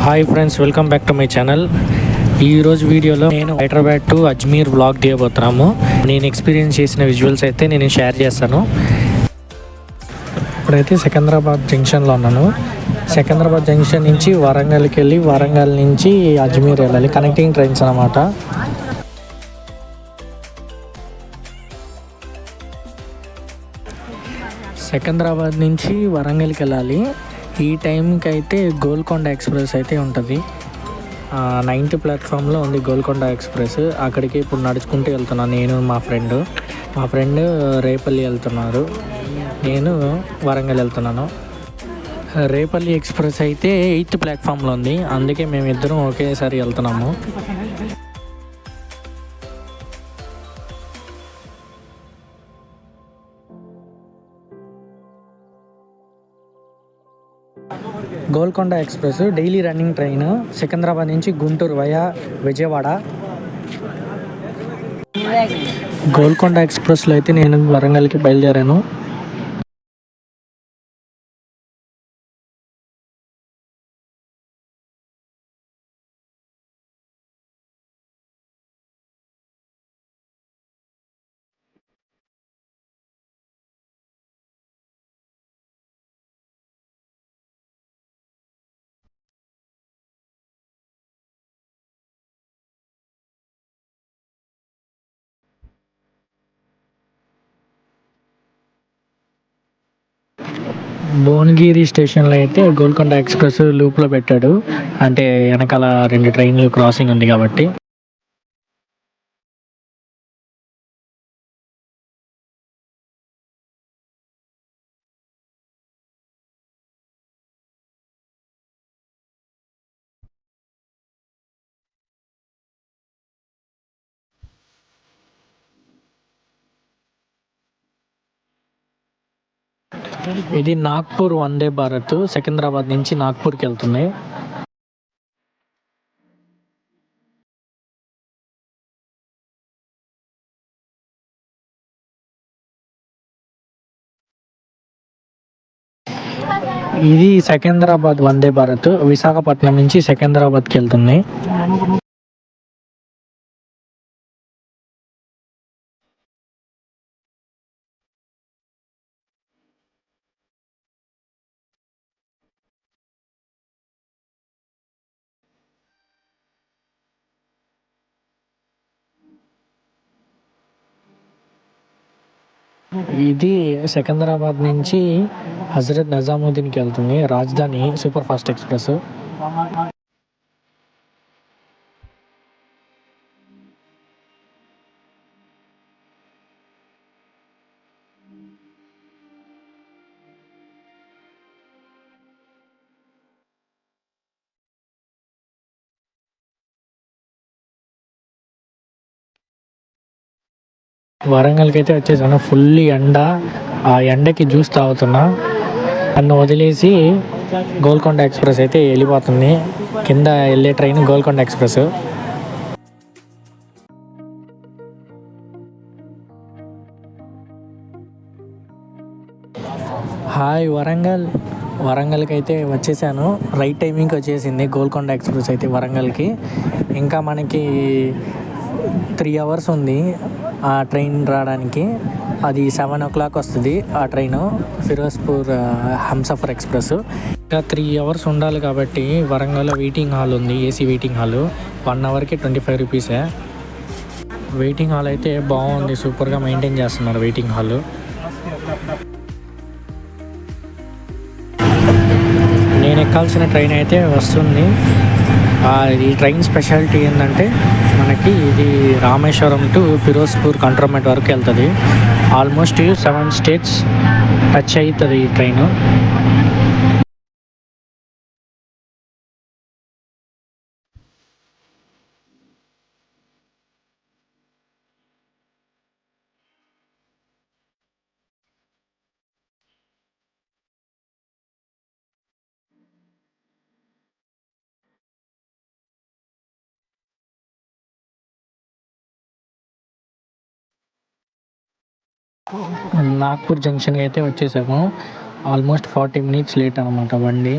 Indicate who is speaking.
Speaker 1: Hi friends, welcome back to my channel. ఈరోజు వీడియోలో నేను హైదరాబాద్ టు అజ్మీర్ బ్లాగ్ తీయబోతున్నాము. నేను ఎక్స్పీరియన్స్ చేసిన విజువల్స్ అయితే నేను షేర్ చేస్తాను. ఇప్పుడైతే సికింద్రాబాద్ జంక్షన్లో ఉన్నాను. సికింద్రాబాద్ జంక్షన్ నుంచి వరంగల్కి వెళ్ళి వరంగల్ నుంచి అజ్మీర్ వెళ్ళాలి. కనెక్టింగ్ ట్రైన్స్ అన్నమాట. సికింద్రాబాద్ నుంచి వరంగల్కి వెళ్ళాలి. ఈ టైంకి అయితే గోల్కొండ ఎక్స్ప్రెస్ అయితే ఉంటుంది. 9th ప్లాట్ఫామ్లో ఉంది గోల్కొండ ఎక్స్ప్రెస్. అక్కడికి ఇప్పుడు నడుచుకుంటూ వెళ్తున్నాను. నేను మా ఫ్రెండ్ రేపల్లి వెళ్తున్నారు, నేను వరంగల్ వెళ్తున్నాను. రేపల్లి ఎక్స్ప్రెస్ అయితే 8th ప్లాట్ఫామ్లో ఉంది, అందుకే మేమిద్దరం ఒకేసారి వెళ్తున్నాము. Golconda express daily running train. Secunderabad నుంచి గుంటూరు వయా విజయవాడ. గోల్కొండ ఎక్స్ప్రెస్లో అయితే నేను వరంగల్కి బయలుదేరాను. భువనగిరి స్టేషన్లో అయితే గోల్కొండ ఎక్స్ప్రెస్ లూప్లో పెట్టాడు, అంటే వెనకాల 2 ట్రైన్లు క్రాసింగ్ ఉంది కాబట్టి. ఇది నాగ్పూర్ వందే భారత్. సికింద్రాబాద్ నుంచి నాగ్పూర్కి వెళ్తుంది. ఇది సికింద్రాబాద్ వందే భారత్. విశాఖపట్నం నుంచి సికింద్రాబాద్కి వెళ్తుంది. ఇది సికింద్రాబాద్ నుంచి హజరత్ నిజాముద్దీన్కి వెళ్తుంది, రాజధాని సూపర్ ఫాస్ట్ ఎక్స్ప్రెస్. వరంగల్కి అయితే వచ్చేసాను. ఫుల్ ఎండ, ఆ ఎండకి జ్యూస్ తాగుతున్నా. నన్ను వదిలేసి గోల్కొండ ఎక్స్ప్రెస్ అయితే వెళ్ళిపోతుంది. కింద వెళ్ళే ట్రైన్ గోల్కొండ ఎక్స్ప్రెస్. హాయ్ వరంగల్కి అయితే వచ్చేసాను. రైట్ టైమింగ్కి వచ్చేసింది గోల్కొండ ఎక్స్ప్రెస్ అయితే వరంగల్కి. ఇంకా మనకి 3 hours ఉంది ఆ ట్రైన్ రావడానికి. అది 7 o'clock వస్తుంది ఆ ట్రైను, ఫిరోజ్పూర్ హంసఫర్ ఎక్స్ప్రెస్. ఇంకా 3 hours ఉండాలి కాబట్టి వరంగల్లో వెయిటింగ్ హాల్ ఉంది, AC waiting hall. 1 hourకి 25 rupees. Waiting hall అయితే బాగుంది, సూపర్గా మెయింటైన్ చేస్తున్నారు వెయిటింగ్ హాల్. నేను ఎక్కాల్సిన ట్రైన్ అయితే వస్తుంది. ఈ ట్రైన్ స్పెషాలిటీ ఏంటంటే మనకి ఇది రామేశ్వరం టు ఫిరోజ్పూర్ కంట్రోన్మెంట్ వరకు వెళ్తుంది. ఆల్మోస్ట్ 7 states టచ్ అవుతుంది ఈ ట్రైను. నాగ్పూర్ జంక్షన్కి అయితే వచ్చేసాము. ఆల్మోస్ట్ 40 minutes లేట్ అనమాట బండి.